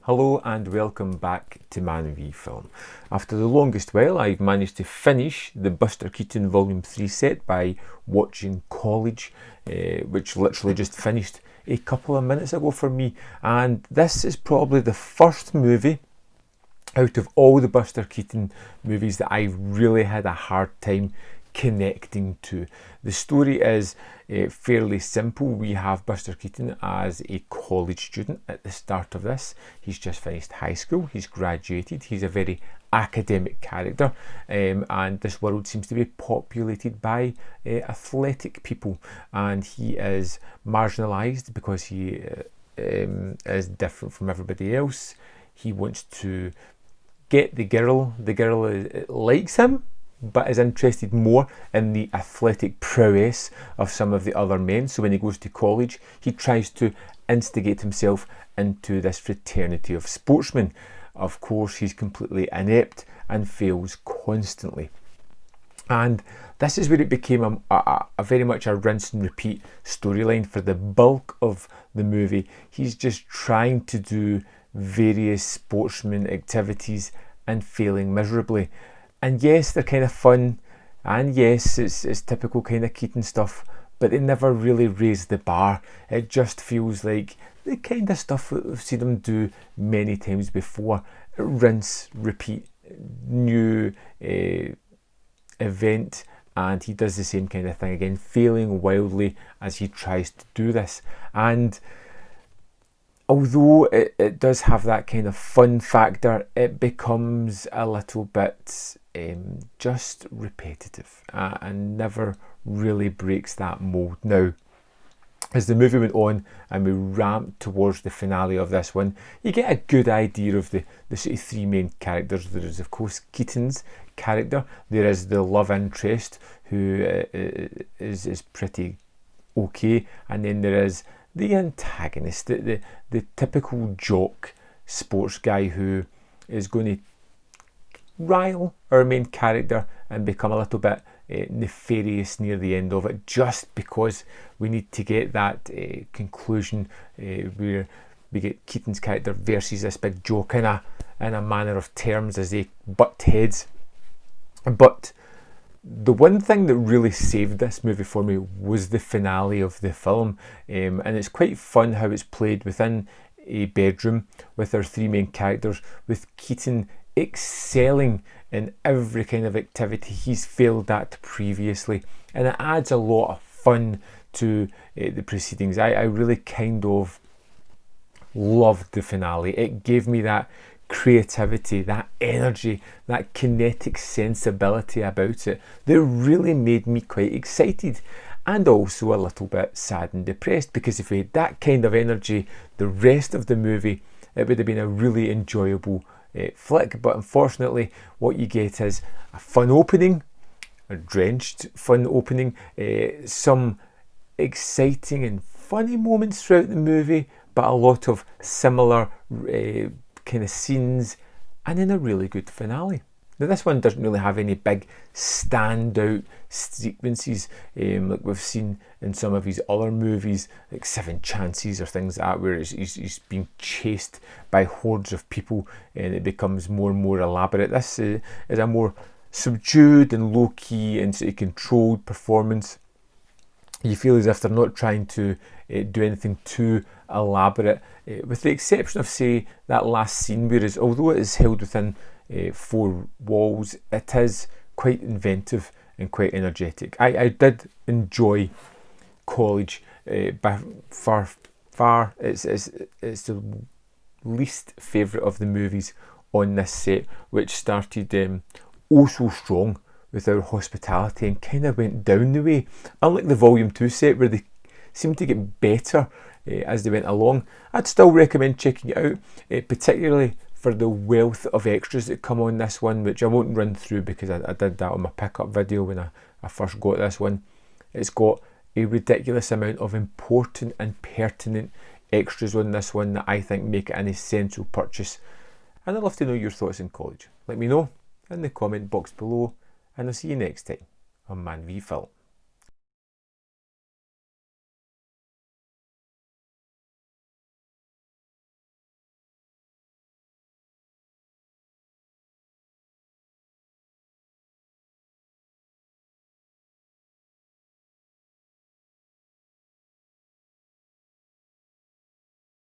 Hello and welcome back to Man v Film. After the longest while, I've managed to finish the Buster Keaton Volume 3 set by watching College, which literally just finished a couple of minutes ago for me. And this is probably the first movie out of all the Buster Keaton movies that I really had a hard time connecting to. The story is fairly simple. We have Buster Keaton as a college student at the start of this. He's just finished high school, he's graduated, he's a very academic character, and this world seems to be populated by athletic people, and he is marginalised because he is different from everybody else. He wants to get the girl likes him, but is interested more in the athletic prowess of some of the other men. So when he goes to college, he tries to instigate himself into this fraternity of sportsmen. Of course, he's completely inept and fails constantly. And this is where it became a very much a rinse and repeat storyline for the bulk of the movie. He's just trying to do various sportsman activities and failing miserably. And yes, they're kind of fun, and yes, it's typical kind of Keaton stuff, but they never really raise the bar. It just feels like the kind of stuff that we've seen him do many times before. Rinse, repeat, new event, and he does the same kind of thing again, failing wildly as he tries to do this. And although it does have that kind of fun factor, it becomes a little bit just repetitive and never really breaks that mould. Now, as the movie went on and we ramped towards the finale of this one, you get a good idea of the sort of three main characters. There is, of course, Keaton's character. There is the love interest, who is pretty okay, and then there is the antagonist, the typical jock sports guy who is going to rile our main character and become a little bit nefarious near the end of it, just because we need to get that conclusion where we get Keaton's character versus this big joke in a manner of terms as they butt heads. But the one thing that really saved this movie for me was the finale of the film, and it's quite fun how it's played within a bedroom with our three main characters, with Keaton excelling in every kind of activity he's failed at previously, and it adds a lot of fun to the proceedings. I really kind of loved the finale. It gave me that creativity, that energy, that kinetic sensibility about it that really made me quite excited, and also a little bit sad and depressed, because if we had that kind of energy the rest of the movie, it would have been a really enjoyable flick. But unfortunately, what you get is a fun opening, a drenched fun opening, some exciting and funny moments throughout the movie, but a lot of similar kind of scenes, and then a really good finale. Now, this one doesn't really have any big standout sequences like we've seen in some of his other movies, like Seven Chances or things like that, where he's being chased by hordes of people and it becomes more and more elaborate. This is a more subdued and low-key and sort of controlled performance. You feel as if they're not trying to do anything too elaborate, with the exception of, say, that last scene, whereas although it is held within four walls, it is quite inventive and quite energetic. I did enjoy College by far. It's the least favourite of the movies on this set, which started oh so strong with our hospitality and kind of went down the way, unlike the Volume 2 set where they seemed to get better as they went along. I'd still recommend checking it out, particularly for the wealth of extras that come on this one, which I won't run through because I did that on my pickup video when I first got this one. It's got a ridiculous amount of important and pertinent extras on this one that I think make it an essential purchase. And I'd love to know your thoughts on College. Let me know in the comment box below, and I'll see you next time on Man v Film.